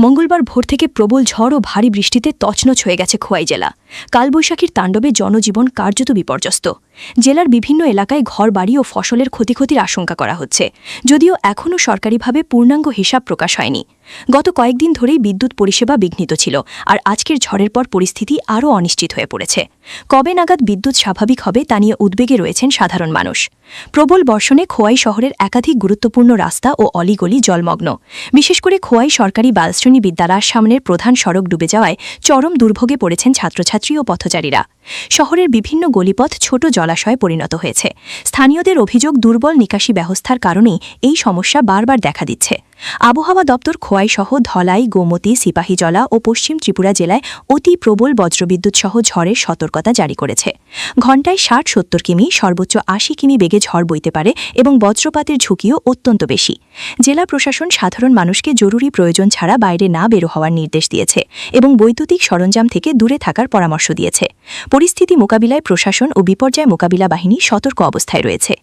মঙ্গলবার ভোর থেকে প্রবল ঝড় ও ভারী বৃষ্টিতে তছনছ হয়ে গেছে খোয়াই জেলা। কালবৈশাখীর তাণ্ডবে জনজীবন কার্যত বিপর্যস্ত। জেলার বিভিন্ন এলাকায় ঘরবাড়ি ও ফসলের ক্ষতির আশঙ্কা করা হচ্ছে, যদিও এখনও সরকারিভাবে পূর্ণাঙ্গ হিসাব প্রকাশ হয়নি। গত কয়েকদিন ধরেই বিদ্যুৎ পরিষেবা বিঘ্নিত ছিল, আর আজকের ঝড়ের পর পরিস্থিতি আরও অনিশ্চিত হয়ে পড়েছে। কবে নাগাদ বিদ্যুৎ স্বাভাবিক হবে তা নিয়ে উদ্বেগে রয়েছেন সাধারণ মানুষ। প্রবল বর্ষণে খোয়াই শহরের একাধিক গুরুত্বপূর্ণ রাস্তা ও অলিগলি জলমগ্ন। বিশেষ করে খোয়াই সরকারি বালশ্রেণী বিদ্যালয়ের সামনের প্রধান সড়ক ডুবে যাওয়ায় চরম দুর্ভোগে পড়েছেন ছাত্রছাত্রী ও পথচারীরা। শহরের বিভিন্ন গলিপথ ছোট জলাশয়ে পরিণত হয়েছে। স্থানীয়দের অভিযোগ, দুর্বল নিকাশি ব্যবস্থার কারণেই এই সমস্যা বারবার দেখা দিচ্ছে। আবহাওয়া দপ্তর খোয়াই সহ ধলাই, গোমতী, সিপাহীজলা ও পশ্চিম ত্রিপুরা জেলায় অতি প্রবল বজ্রবিদ্যুৎ সহ ঝড়ের সতর্কতা জারি করেছে। ঘণ্টায় ৬০-৭০ কিমি, সর্বোচ্চ ৮০ কিমি বেগে ঝড় বইতে পারে এবং বজ্রপাতের ঝুঁকিও অত্যন্ত বেশি। জেলা প্রশাসন সাধারণ মানুষকে জরুরি প্রয়োজন ছাড়া বাইরে না বের হওয়ার নির্দেশ দিয়েছে এবং বৈদ্যুতিক সরঞ্জাম থেকে দূরে থাকার পরামর্শ দিয়েছে। পরিস্থিতি মোকাবিলায় প্রশাসন ও বিপর্যয় মোকাবিলা বাহিনী সতর্ক অবস্থায় রয়েছে।